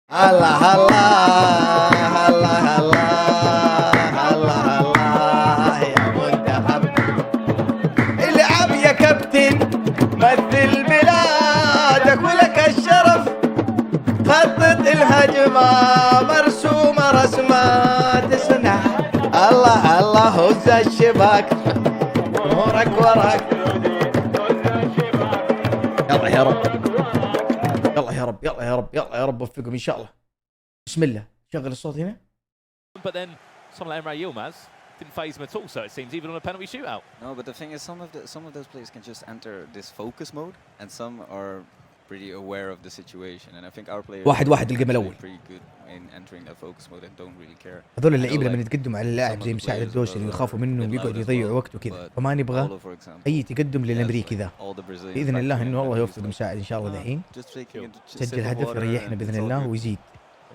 الله الله الله الله الله الله يا منتخب العب يا كابتن، مثل بلادك ولك الشرف، خطط الهجمة مرسومة رسمات تصنع. الله الله هز الشباك نورك وراك. يلا يا رب، يلا يا رب، يلا يا رب، يلا يا رب وفقهم ان شاء الله. بسم الله. شغل الصوت هنا. But then someone like Emre Yilmaz didn't phase him at all, so it seems, even on a penalty shootout. No, but the thing is, some of those players can just enter this focus mode, and some are pretty aware of the situation. And I think our players واحد الجيم الاول. pretty good in entering that focus mode and don't really care. هذول اللعيبه لما يتقدموا على اللاعب زي مساعد الدوسري ويخافوا منه ويقعدوا يضيعوا وقت وكذا، فما نبغى اي تقدم للامريكي ذا. باذن الله انه الله يوفق مساعد ان شاء الله دحين سجل هدف يريحنا باذن الله ويزيد.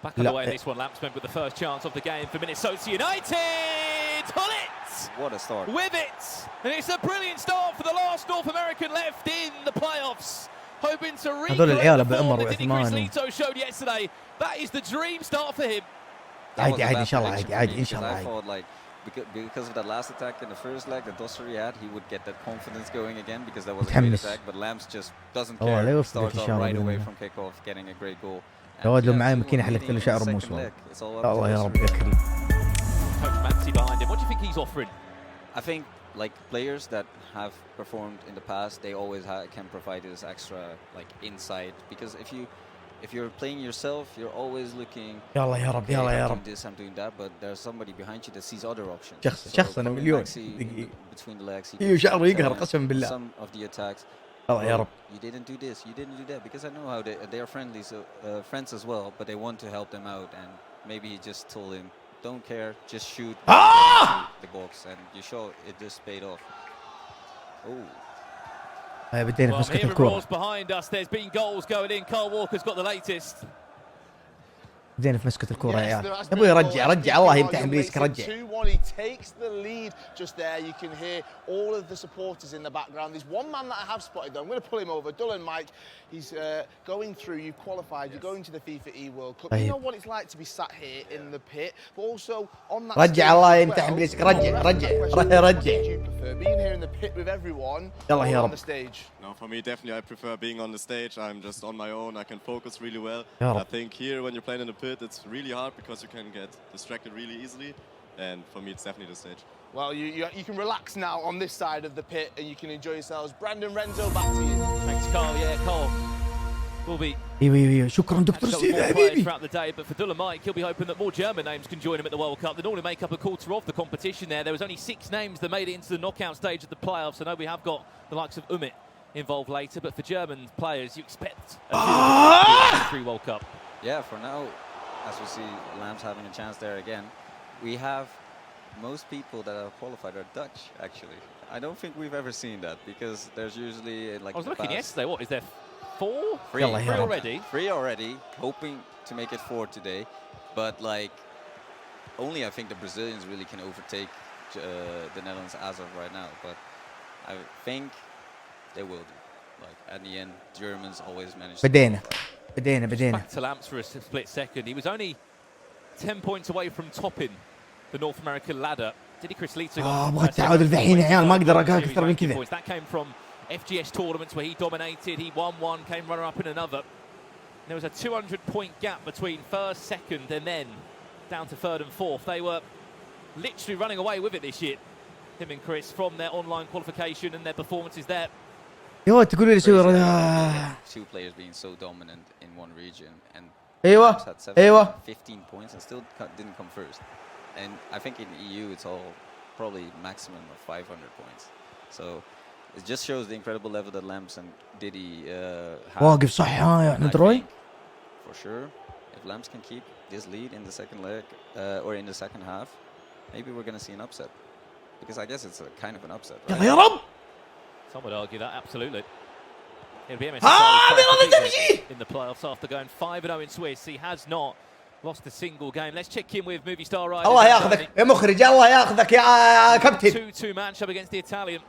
Back on the way in this one, Lampsman with the first chance of the game for Minnesota United. Pull it! What a start. With it! And it's a brilliant start for the last North American left in the playoffs. Hoping to recreate the form that Chris Lito showed yesterday. That is the dream start for him. عادي عادي ان شاء الله، عادي ان شاء الله. I thought like because of that last attack in the first leg that Dosseri had, he would get that confidence going again because that was a great attack. But Lamps just doesn't care. Starts off right away from kickoff, getting a great goal. جواد لو معاي ماكينه حلقت له شعره موسوعه. الله يا رب يا كريم. Coach Mansi behind him. What do you think he's offering? I think like players that have performed in the past, they always can provide this extra like insight, because if you're playing yourself, you're always looking. يلا يا رب، يلا يا رب. I'm doing this, I'm doing that, but there's somebody behind you that sees other options. شخص أنا مليون. Between the legs. هي شعره يقهر قسما بالله. Some of the attacks. الله يا رب. You didn't do this, you didn't do that, because I know how they are friendly, so friends as well, but they want to help them out, and maybe he just told him, don't care, just shoot the box, and you show it just paid off. Oh. بدينا في مسكة الكورة. Behind us, there's been goals going in. Carl Walker's got the latest. بدينا في مسكة الكورة يا عيال. يا ابوي رجع رجع، الله يمتحن بريسك رجع. 2-1, he takes the lead just there. You can hear all of the supporters in the background. There's one man that I have spotted though. I'm going to pull him over. Dullen Mike, he's going through. You qualified. You're going to the FIFA E World Cup. You know what it's like to be sat here in the pit, but also on that. رجع الله يمتحن بريسك، رجع رجع رجع. Do you prefer being here in the pit with everyone يلا يا or on رب. the stage? No, for me definitely I prefer being on the stage. I'm just on my own. I can focus really well. يا رب. I think here when you're playing in the pit, it's really hard because you can get distracted really easily, and for me it's definitely the stage. Well, you can relax now on this side of the pit and you can enjoy yourselves. Brandon Renzo, back to you. Thanks, Carl. Yeah, Carl will be. ايوه شكرا دكتور سيف يا حبيبي. Throughout the day, but for Dullen Mike, he'll be hoping that more German names can join him at the World Cup. They normally make up a quarter of the competition there. There was only 6 names that made it into the knockout stage of the playoffs. I know we have got the likes of Umit involved later, but for German players, you expect a free World Cup. Yeah, for now, as we see Lamps having a chance there again, we have most people that are qualified are Dutch, actually. I don't think we've ever seen that, because there's usually like. I was looking yesterday. What is there? 4? Three already. 3 already, hoping to make it 4 today, but like only I think the Brazilians really can overtake the Netherlands as of right now. But I think they will do. Like at the end, Germans always manage. بدينا. Back to Lamps for a split second. He was only 10 points away from topping the North American ladder. Did he, Chris Lito? ابغى التعادل الحين يا عيال، ما اقدر اكثر من كذا. That came from FGS tournaments where he dominated. He won one, came runner-up in another. There was a 200-point gap between first, second, and then down to third and fourth. They were literally running away with it this year, him and Chris, from their online qualification and their performances there. ايوه تقولوا لي سوي. Two players being so dominant in one region, and ايوه ايوه 15 points and still didn't come first. And I think in EU it's all probably maximum of 500 points. So it just shows the incredible level that Lamps and Diddy have. واقف صح ها يا احمد روي. For sure, if Lamps can keep this lead in the second leg or in the second half, maybe we're going to see an upset. Because I guess it's a kind of an upset. Right? يلا يا رب. Some would argue that, absolutely. It'll be in the playoffs after going 5-0 in Swiss. He has not lost a single game. Let's check in with movie star Ryan. الله ياخذك يا مخرج، الله ياخذك يا كابتن. 2-2 matchup against the Italian.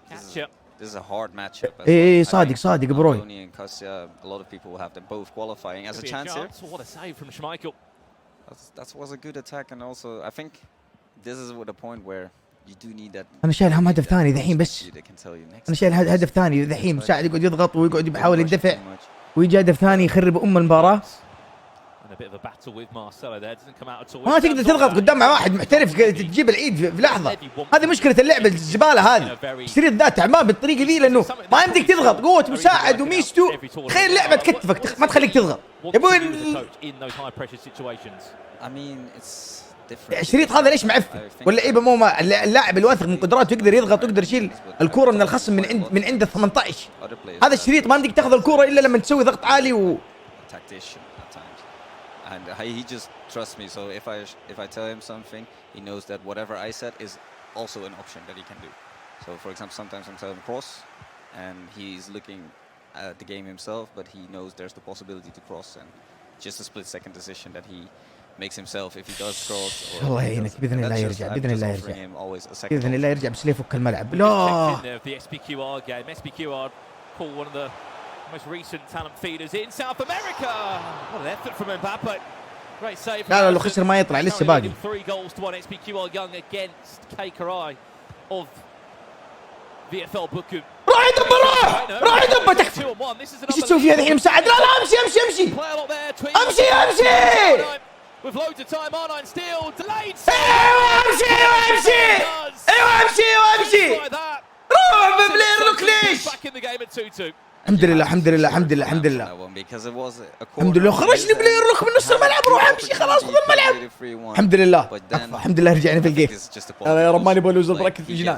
Catch up this is a hard matchup. ايه صادق بروي. And Kasia, a lot of people will have them both qualifying as a chance here. What a save from Schmeichel. That was a good attack, and also I think this is the point where you do need that. انا شايل هم هدف ثاني ذحين بس. انا شايل هدف ثاني ذحين. مساعد يقعد يضغط ويقعد يحاول يدفع ويجي هدف ثاني يخرب المباراة. ما تقدر تضغط قدام مع واحد محترف تجيب العيد في لحظة. هذه مشكلة اللعبة الزبالة هذه. الشريط ذا تعبان بالطريقة ذي لأنه ما يمديك تضغط. قوة مساعد وميستو تخيل لعبة تكتفك ما تخليك تضغط. يبون الشريط هذا ليش معفن؟ واللعيبة مو اللاعب الواثق من قدراته يقدر يضغط ويقدر يشيل الكورة من الخصم من عند ال 18. هذا الشريط ما يمديك تاخذ الكورة إلا لما تسوي ضغط عالي And he just trusts me. So if I tell him something, he knows that whatever I said is also an option that he can do. So for example, sometimes I'm telling him cross, and he's looking at the game himself, but he knows there's the possibility to cross, and just a split-second decision that he makes himself if he does cross. الله يعينك بإذن الله يرجع بإذن الله يرجع بس يفك الملعب. لا. The SPQR game. SPQR call one of the most recent talent feeders in South America. What an effort from Mbappe. Great save. لا لو خسر ما يطلع لسه باقي. 3 goals to 1 SPQR Young against KKRI of VfL Bochum. راح يدبه تكفى. ايش تسوي فيها الحين مساعد؟ لا امشي. With loads of time on still delayed. امشي. روح ببلاي روك ليش؟ Back in the game at 2-2. الحمد لله خرجني بلاي الروك من نص الملعب. روح امشي خلاص خذ الملعب. الحمد لله رجعنا في الجيم. انا يا رب ماني بلوز بركز في الجنان.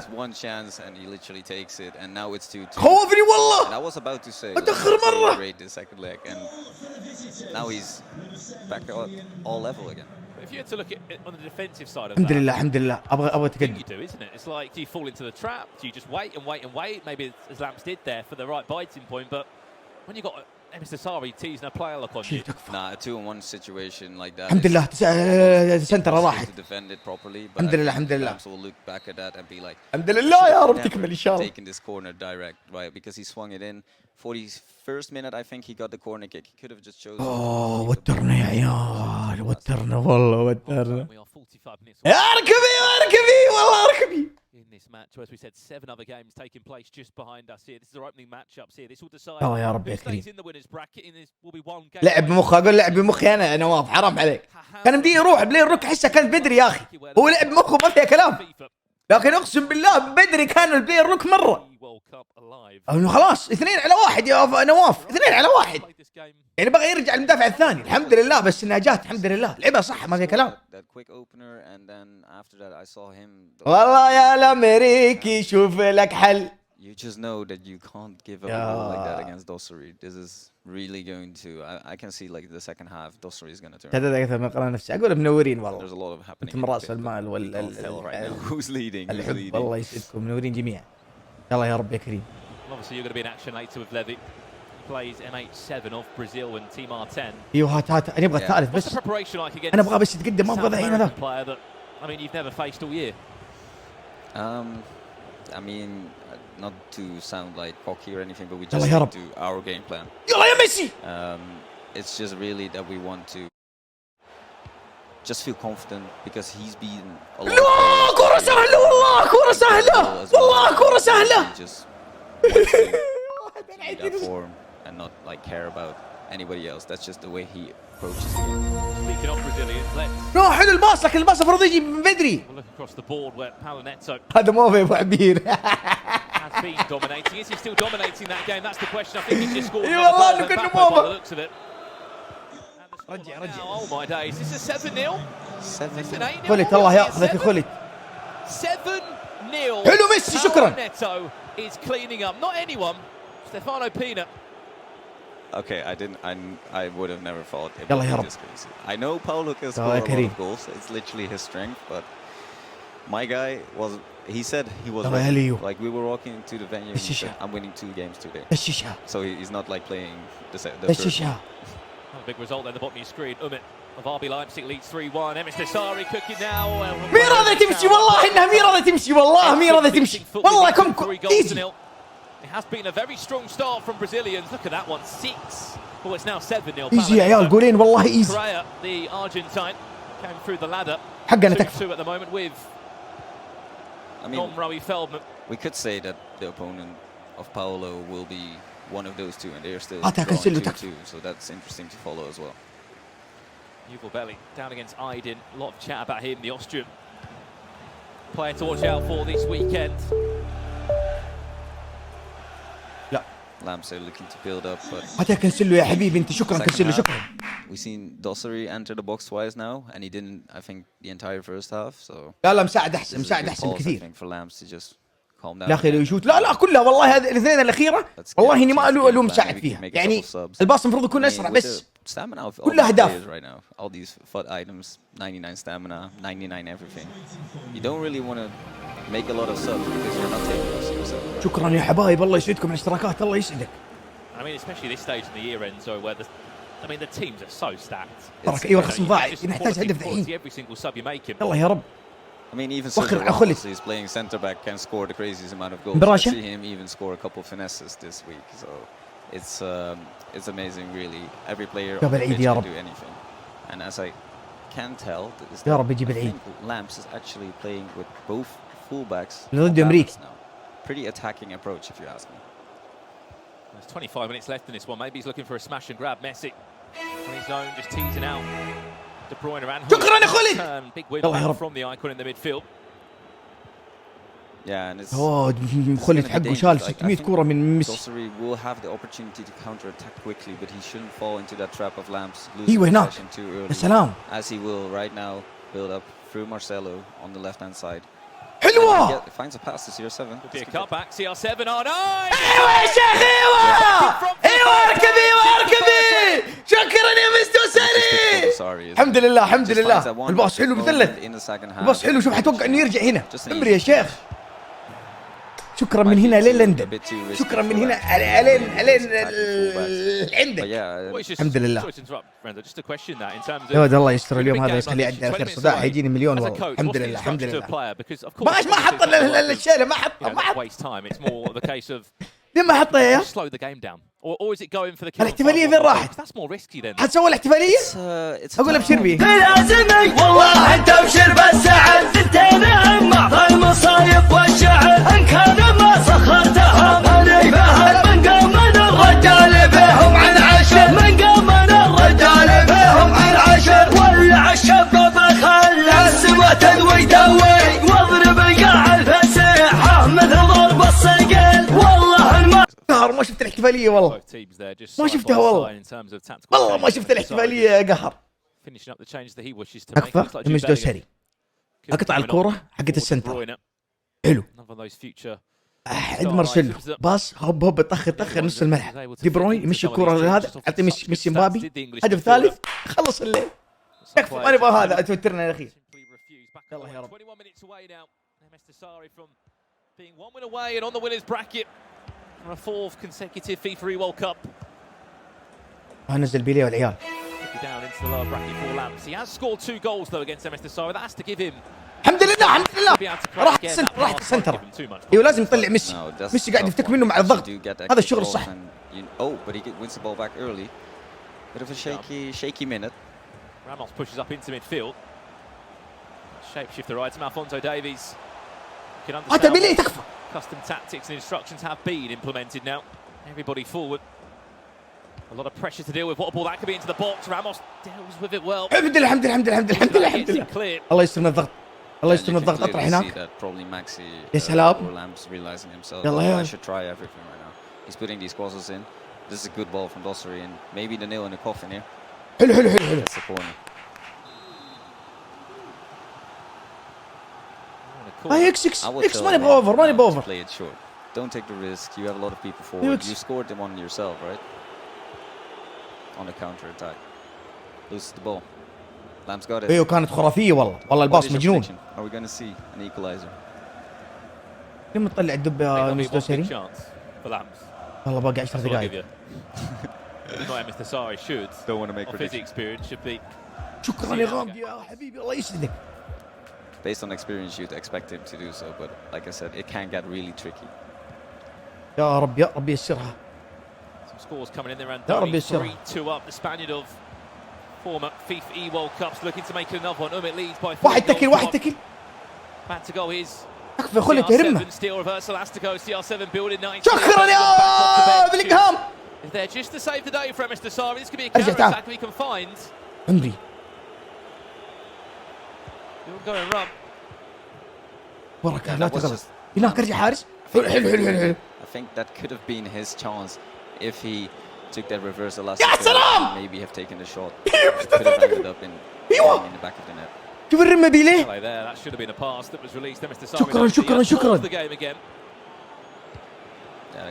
خوفني والله اتاخر مره. If you had to look at it on the defensive side of الحمد لله ابغى اتقدم. You do, isn't it? It's like do you fall into the trap? Do you just wait? Maybe as Lamps did there for the right biting point, but when you got Mr. teasing a player look on you. Nah, a 2-on-1 situation like that. الحمد لله سنتر راحت. الحمد لله. Lamps will look back at that and be like. الحمد لله يا رب تكمل ان شاء الله. Taking this corner direct, right? Because he swung it in. 41st minute, I think he got the corner kick. He could have just chosen. وترنا يا عيال والله وترنا. يا اركبي والله اركبي. In this match, as we said, 7 other games taking place just behind us here. This is our opening matchups here. This will decide. يا رب يا كريم. In the winners bracket, in this will be 1 game. لعب بمخي اقول لعب بمخي انا نواف حرام عليك. كان بدي يروح بلاي الروك احسه كان بدري يا اخي. هو لعب بمخه ما فيها كلام. لكن اقسم بالله بدري كان البلاي الروك مره. انه خلاص 2-1 يا نواف 2-1 يعني بغى يرجع المدافع الثاني. الحمد لله بس انها جات الحمد لله لعبها صح ما في كلام. والله يا الامريكي شوف لك حل. You just know that you can't give up a goal like that against Dosseri. This is really going to. I can see like the second half, Dosseri is going to turn. هذا أكثر من قرار نفسي أقول منورين والله. There's a lot of happening. أنتم رأس المال Who's leading? الحب والله يسعدكم منورين جميعا. يلا يا رب يا كريم. Obviously you're going to be in action later with Levy. Plays MH7 of Brazil and Team R10. ايوه هات انا ابغى الثالث بس. انا ابغى بس يتقدم ما ابغى الحين هذا. I mean you've never faced all year. I mean not to sound like cocky or anything, but we just stick to our game plan. يلا يا ميسي. It's just really that we want to just feel confident because he's been a lot. لا كرة سهلة والله كرة سهلة والله كرة سهلة. Just that form and not like care about anybody else. That's just the way he approaches the game. Speaking of Brazilians, let's. لا حلو الباص لكن الباص المفروض يجي من بدري. Look across the board where Palinetto هذا مو في ابو عبير. has been dominating. Is he still dominating that game? That's the question. I think he's just scored. اي والله لو كانه مو. By the looks of it. رجع. Oh my days. This is 7-0. 7-8. خلت الله ياخذك خلت. 7-0. حلو ميسي شكرا. Palinetto is cleaning up. Not anyone. Stefano Pina. Okay, I would have never thought it would be this crazy. I know Paulo can score a lot of goals. It's literally his strength, but my guy was. He said he was ready. Like we were walking to the venue. And he said, I'm winning 2 games today. So he's not like playing the first. A big result there. The bottom of your screen. of RB Leipzig leads 3-1. Emis Desari cooking now. مين راضي تمشي والله انها مين راضي تمشي والله مين راضي تمشي والله كم ايزي It has been a very strong start from Brazilians. Look at that one, 6. Oh, it's now 7-0. ايزي يا عيال جولين والله ايزي. Correa, the Argentine, came through the ladder. حقنا تكفى. 2-2 at the moment with Rowie Feldman. We could say that the opponent of Paolo will be one of those two, and they're still drawing 2-2, so that's interesting to follow as well. Yuval Belly down against Aydin. A lot of chat about him, the Austrian player to watch out for this weekend. لا. Lamps are looking to build up, but هات كنسله يا حبيبي انت. شكرا كنسله شكرا. We've seen Dosseri enter the box twice now, and he didn't, I think, the entire first half. So لا مساعد احسن. مساعد احسن بكثير. I think for Lamps to just calm down. لا اخي لو يشوت. لا كلها والله. هذه الاثنين الاخيره والله اني ما الوم مساعد فيها. يعني الباص المفروض يكون اسرع بس كلها اهداف. Right now, all these FUT items, 99 stamina, 99 everything. You don't really want to make a lot of subs because you're not taking those yourself. شكرا يا حبايب. الله يسعدكم على الاشتراكات. الله يسعدك. I mean, especially this stage in the year end, so where the teams are so stacked. تراك ايوه الخصم ضايع. نحتاج هدف الحين. Every single sub you make him. يلا يا رب. I mean, even Ramos is playing centre back, can score the craziest amount of goals. I see him even score a couple of finesses this week, so it's amazing, really. Every player on the pitch can do anything, and as I can tell, is that I think Lamps is actually playing with both fullbacks now. Pretty attacking approach, if you ask me. There's 25 minutes left in this one. Maybe he's looking for a smash and grab. Messi on his own, just teasing out De Bruyne and شكرا يا خالد. Big win from the icon in the midfield. Yeah, and it's خالد حقه شال 600 كورة من ميسي. Dosseri will have the opportunity to counter attack quickly, but he shouldn't fall into that trap of Lamps losing possession too early. يا سلام. As he will right now build up through Marcelo on the left hand side. حلوة. Finds a pass to CR7. Could be a cutback. CR7 on. ايوه يا شيخ ايوه اركبي. شكرا يا الدوسري. الحمد لله. الباص حلو مثلث. الباص حلو. شوف حتوقع انه يرجع هنا. عمري يا شيخ. شكرا من هنا لين لندن. شكرا من هنا الين عندك. الحمد لله. يا ولد الله يستر اليوم هذا يخليه يعدي على خير. صداع هيجيني مليون والله. الحمد لله. ما حط الشيله. ما حط. ليه ما حطها يا؟ الاحتفالية فين راحت؟ حتسوي الاحتفالية؟ اقول ابشر بيه. لازمك والله انت ابشر بالسعد. ثنتين اما المصايب والشعر ان كان ما سخرتها. ماني فاهم من قام من الرجال بهم عن عشر. من قام من الرجال بهم عن عشر. ولع الشباب خلى السما تدوي دوي. واضرب قاع الفسيحة مثل ضرب الصقل. والله قهر. ما شفت الاحتفالية والله. ما شفتها والله. والله ما شفت الاحتفالية يا قهر. اكفى. مش دوسري. اقطع الكورة حقت السنتر. حلو. احد مارسيلو باص هوب طخ نص الملعب. دي بروين يمشي الكورة هذا. اعطي ميسي مبابي. هدف ثالث. خلص الليل. يكفى. ما نبغى هذا. توترنا يا اخي. يلا يا رب. A fourth consecutive FIFA World Cup. هنزل بيليه والعيال. Down into the lower bracket for Lamps. He has scored 2 goals though against MS Dossari. That has to give him. الحمد لله. راح السنتر. ايوه لازم يطلع ميسي. ميسي قاعد يفتك منه مع الضغط. هذا الشغل الصح. Oh, but he wins the ball back early. Bit of a shaky minute. Ramos pushes up into midfield. Shapeshifter right to Alphonso Davies. هذا بيليه تكفى. Custom tactics and instructions have been implemented now. Everybody forward. A lot of pressure to deal with. What a ball that could be into the box. Ramos deals with it well. الحمد لله. الله يستر من الضغط. اطرح هناك. يا سلام. يلا يا. I should try everything right now. He's putting these crosses in. This is a good ball from Dosseri and maybe the nail in the coffin here. حلو. That's the corner. اكس ما نبغى اوفر. Play it short. Don't take the risk. You have a lot of people forward. You scored them on yourself, right? On a counter attack. Loses the ball. Lamps got it. ايوه كانت خرافية والله الباص مجنون. Are we going to see an equalizer? لما تطلع الدب يا مس دوسري؟ والله باقي 10 دقائق. Don't want to make predictions. شكرا يا غامدي يا حبيبي. الله يسعدك. Based on experience, you'd expect him to do so, but like I said, it can get really tricky. يا رب يا رب يسرها. Scores coming in there and يا رب 3-2 up. The Spaniard of former FIFA E World Cups looking to make another one. It leads by 3 واحد تكل واحد تكل. Back to go is اكفى خلت يرمى. Steel reversal has to go. CR7 building 90. شكرا يا بلينغهام. They're just to save the day for Mr. Sari. This could be a counter attack if he can find. عمري. He'll go and run. وراك لا تغلط. هناك ارجع حارس. حلو حلو حلو حلو. I think that could have been his chance if he took that reversal last يا سلام. maybe have taken the shot. It could have ended up in the back of the net. شوف الرمة بيليه. That should have been a pass that was released to Mr. Sari. شكرا شكرا شكرا. The game again.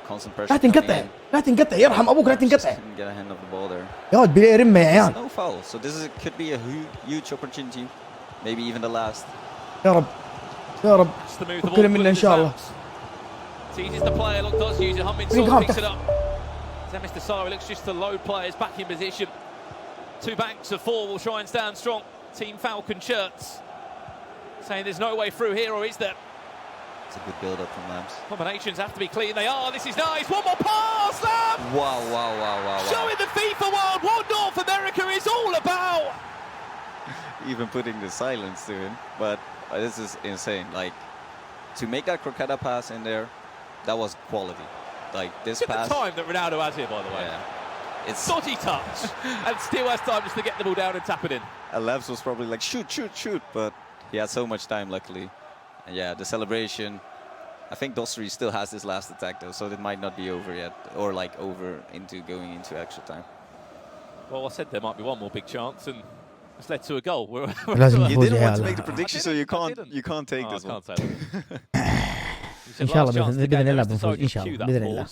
Constant pressure. لا تنقطع لا تنقطع يرحم ابوك لا تنقطع. Get a hand of the ball there. يا ولد بيليه رمة يا عيال. No foul. So this could be a huge opportunity. Maybe even the last. يا رب يا رب. كل منا ان شاء الله. Seizes the player, look, does use it. Humming picks it up. Then Mr. Sari looks just to load players back in position. 2 banks of 4 will try and stand strong. Team Falcon shirts saying there's no way through here, or is there? It's a good build-up from Lambs. Combinations have to be clean. They are. This is nice. One more pass, Lamb. Wow. Showing the FIFA world what North America is all about. Even putting the silence to him, but this is insane. Like, to make that Croqueta pass in there, that was quality. Like, this Look at pass. the time that Ronaldo has here, by the way. Yeah. It's Dodgy touch, and still has time just to get the ball down and tap it in. Labs was probably like shoot, but he had so much time, luckily. And yeah, the celebration. I think Dossary still has this last attack though, so it might not be over yet, or like over into going into extra time. Well, I said there might be one more big chance, and it's led to a goal. You didn't want to make the prediction, so you can't take this one. ان شاء الله باذن الله بنفوز ان شاء الله باذن الله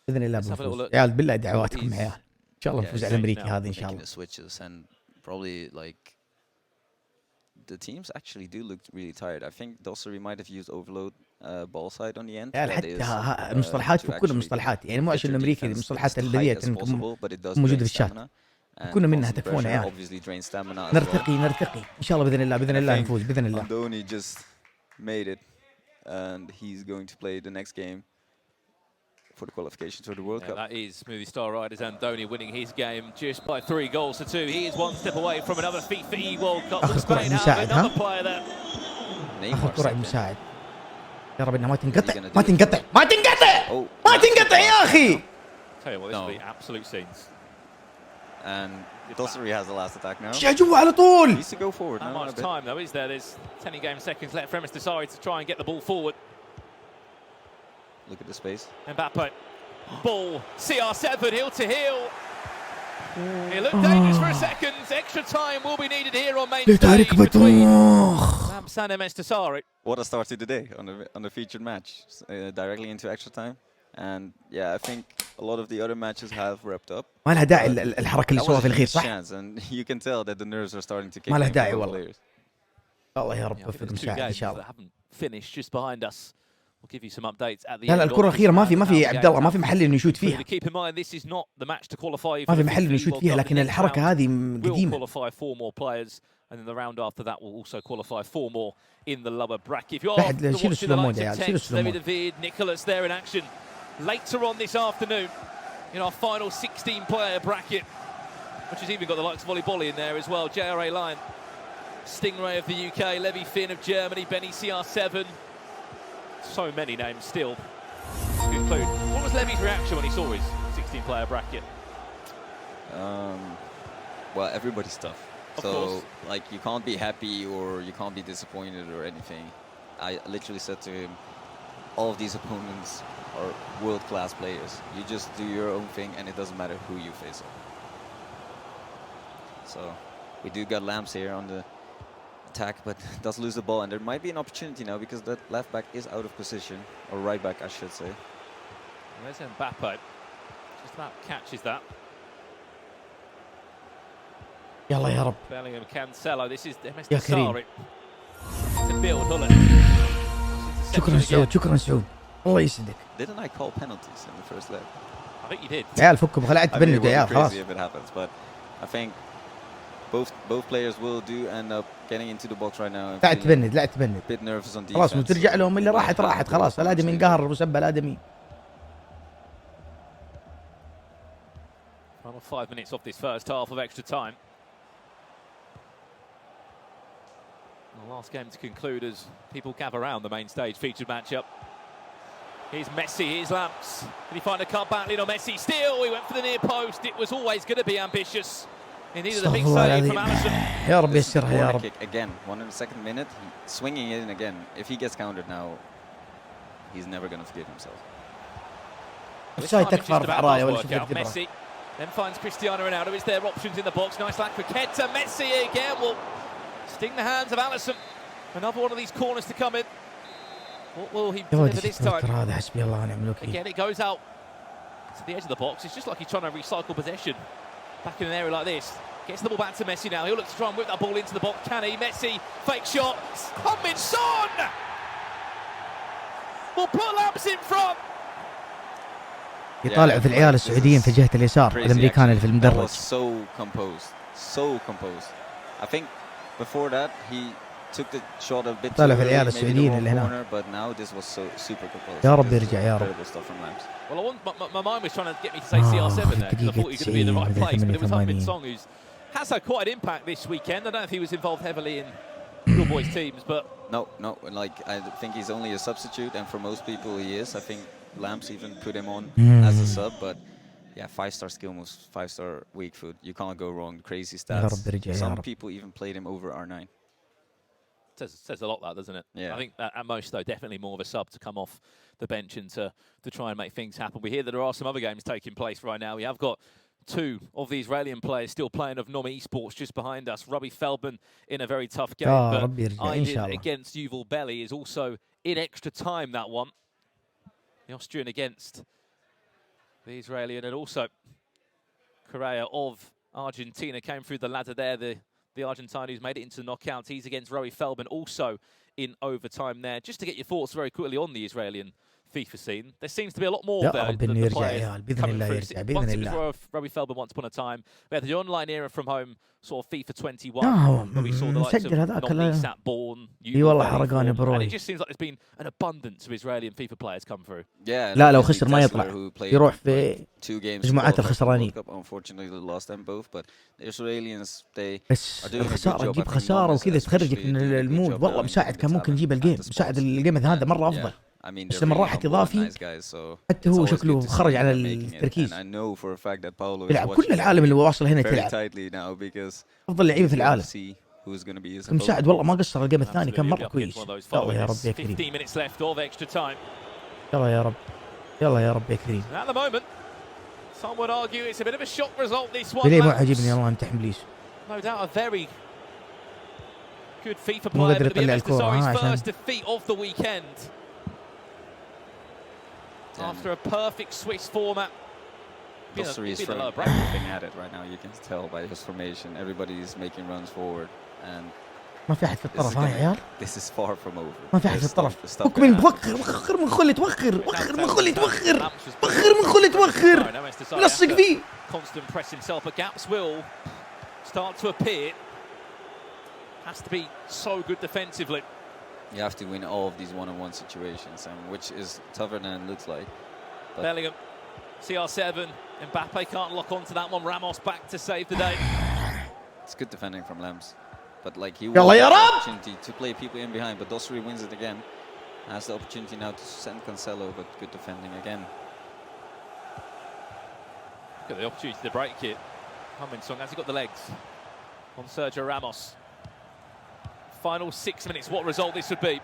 باذن الله بنفوز. يا عيال بالله دعواتكم يا عيال ان شاء الله نفوز على الامريكي هذا ان شاء الله. Switches and probably like the teams actually do look really tired. I think Dossary might have used overload ball side on the end. يعني حتى المصطلحات في كل المصطلحات يعني مو عشان الامريكي المصطلحات البديهة موجوده في الشات كنا منها تكفونا يعني. نرتقي ان شاء الله باذن الله نفوز باذن الله. Andoni just made it and he's going to play the next game for the qualification to the World Cup. That is Smoothie Star Riders Andoni winning his game just by 3 goals to 2. He is one step away from another FIFA E World Cup. Spain have another player there. اخذ كرة مساعد. يا رب انها ما تنقطع يا اخي. Tell you what, this will be absolute scenes. And Dossary has the last attack now. يا جوا على طول. Needs to go forward. Not much time though, is there? There's 10 game seconds left for Mr. Sari to try and get the ball forward. Look at the space. Mbappe. Ball. CR7 heel to heel. It looked dangerous for a second. Extra time will be needed here on main stage between Lamsan and Mr. Sari. What a start to the day on the featured match. Directly into extra time. And yeah, I think a lot of the other matches have wrapped up. ما لها داعي الحركة اللي سووها في الأخير صح؟ And you can tell that the nerves are starting to kick in. ما لها داعي والله. الله يا رب يوفق مساعد إن شاء الله. Finished just behind us. We'll give you some updates at the لا الكرة الأخيرة ما في عبد الله ما في محل إنه يشوت فيها. Keep in mind this is not the match to qualify. ما في محل إنه يشوت فيها لكن الحركة هذه قديمة. We'll qualify 4 more players and then the round after that will also qualify 4 more in the lower bracket. If you are شيل السلو مود يا عيال شيل السلو مود. David Nicholas there in action later on this afternoon in our final 16-player bracket, which has even got the likes of Ollie Bolly in there as well. JRA Lion, Stingray of the UK, Levy Finn of Germany, Benny CR7. So many names still to conclude. What was Levy's reaction when he saw his 16-player bracket? Well, everybody's tough. Of course. Like, you can't be happy or you can't be disappointed or anything. I literally said to him, all of these opponents are world-class players. You just do your own thing and it doesn't matter who you face off. So, we do got Lamps here on the attack, but does lose the ball, and there might be an opportunity now because that left back is out of position, or right back I should say. There's Mbappe, just about catches that. يلا يا رب. Bellingham, Cancelo, this is يا Mr. كريم. Sari. To build, Hullet. شكرا سعود شكرا سعود الله يسعدك. Didn't I call penalties in the first leg? I think you did. يا عيال فكوا خلعت تبند يا عيال خلاص. If it happens, but I think both players will do end up getting into the box right now. لا تبند لا تبند. Bit nervous on defense. خلاص وترجع لهم اللي راحت خلاص الادمي انقهر وسب الادمي. Final 5 minutes off this first half of extra time. The last game to conclude as people gather around the main stage featured matchup. Here's Messi, here's Lamps. Can he find a cut back? Lionel Messi still, he went for the near post. It was always going to be ambitious. He needed a big save from Alisson. يا رب يسرها يا رب. Again, 102nd minute, swinging it in again. If he gets countered now, he's never going to forgive himself. offside تكفى ارفع رايه ولا شوف Messi then finds Cristiano Ronaldo. Is there options in the box? Nice lack for Kenta. Messi again will sting the hands of Alisson. Another one of these corners to come in. What will he deliver this time? هذا حسبي الله ونعم الوكيل. Again, it goes out to the edge of the box. It's just like he's trying to recycle possession back in an area like this. Gets the ball back to Messi now. He'll look to try and whip that ball into the box. Can he? Messi, fake shot. Son will put Lamps in front. يطالع في العيال السعوديين في جهة اليسار الامريكان اللي في المدرج. So composed. I think before that he took the shot a bit طالع في العيال السعوديين اللي هنا. but now this was so super composed. يا رب يرجع يا رب. Well, my mind was trying to get me to say CR7 there because I thought he was going to be in the right place, but it was Min Song who has had quite an impact this weekend. I don't know if he was involved heavily in your boys' teams, but no, like I think he's only a substitute, and for most people he is. I think Lamps even put him on as a sub, but yeah, 5-star skill moves, 5-star weak foot. You can't go wrong. Crazy stats. Some people even played him over R9. Says a lot, that, doesn't it? Yeah. I think that at most, though, definitely more of a sub to come off the bench and to try and make things happen. We hear that there are some other games taking place right now. We have got two of the Israeli players still playing of Nomi Esports just behind us. Robbie Feldman in a very tough game, but Aydin against Yuval Belly is also in extra time, that one. The Austrian against the Israeli, and also Correa of Argentina came through the ladder there. The Argentine who's made it into the knockouts. He's against Robbie Feldman, also in overtime there. Just to get your thoughts very quickly on the Israeli FIFA scene, there seems to be a lot more there than the players coming through. Once it was Robbie Feldman once upon a time. We had the online era from home, sort of FIFA 21, where we saw the likes of Sat Bourne, and it just seems like there's been an abundance of Israeli and FIFA players come through. Yeah, لا لو خسر ما يطلع يروح في مجموعات الخسرانين. Unfortunately they lost them both, but the Israelis they بس الخسارة تجيب خسارة وكذا تخرجك من المود. والله مساعد كان ممكن يجيب الجيم. مساعد الجيم هذا مرة أفضل. بس لما راحت إضافي حتى هو شكله خرج على التركيز. يلعب كل العالم اللي واصل هنا تلعب. أفضل لعيبة في العالم. مساعد والله ما قصر الجيم الثاني كان مرة كويس. يلا يا رب يا كريم. يلا يا رب. يلا يا رب يا كريم. بلي مو عاجبني الله أنت حمليش. No doubt a very good FIFA player, but the Dosseri's first defeat of the weekend. After a perfect Swiss format. Dosseri is throwing at it right now. You can tell by his formation. Everybody is making runs forward, and ما في أحد في الطرف ها يا عيال. This is far from over. ما في أحد في الطرف. وخر من وخر من خلي توخر. وخر من خلي توخر. وخر من خلي توخر. لصق فيه. Constant press himself, but gaps will start to appear. Has to be so good defensively. You have to win all of these one-on-one situations, and which is tougher than it looks like. But Bellingham, CR7, Mbappe can't lock onto that one. Ramos back to save the day. It's good defending from Lamps, but like he will have the opportunity to play people in behind, but Dosseri wins it again. Has the opportunity now to send Cancelo, but good defending again. Got the opportunity to break it. Min Song, has he got the legs? On Sergio Ramos. Final 6 minutes, what result this would be.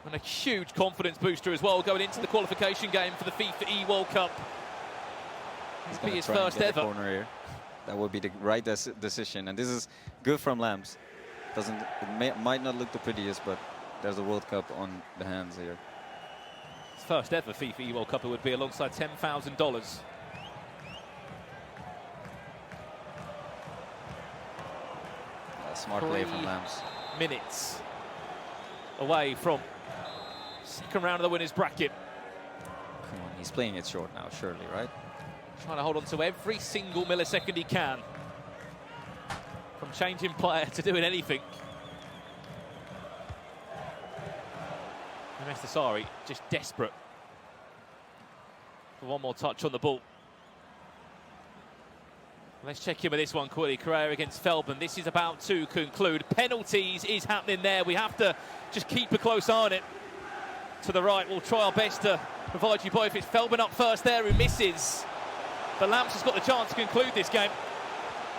And a huge confidence booster as well, going into the qualification game for the FIFA E World Cup. This will be his first ever. Corner here. That would be the right decision, and this is good from Lamps. Might not look the prettiest, but there's a World Cup on the hands here. His first ever FIFA E World Cup it would be, alongside $10,000. Smart play from Lamps. Minutes away from second round of the winners bracket. Come on, he's playing it short now, surely, right? Trying to hold on to every single millisecond he can. From changing player to doing anything. And Dosseri just desperate for one more touch on the ball. Let's check in with this one quickly. Correa against Feldman. This is about to conclude. Penalties is happening there. We have to just keep a close eye on it. To the right, we'll try our best to provide you both. It's Feldman up first there who misses. But Lamps has got the chance to conclude this game.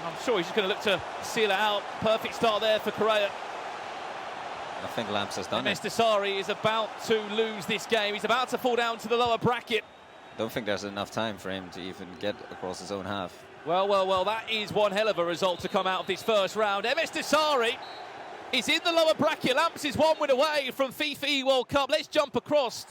I'm sure he's just going to look to seal it out. Perfect start there for Correa. I think Lamps has done it. Dousrey is about to lose this game. He's about to fall down to the lower bracket. Don't think there's enough time for him to even get across his own half. Well, that is one hell of a result to come out of this first round. Dousrey is in the lower bracket. Lamps is 1 win away from FIFA E-World Cup. Let's jump across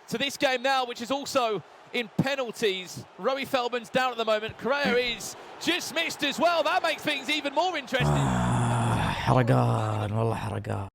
to this game now, which is also in penalties. Rowie Feldman's down at the moment. Correa is just missed as well. That makes things even more interesting. حرقان والله حرقان.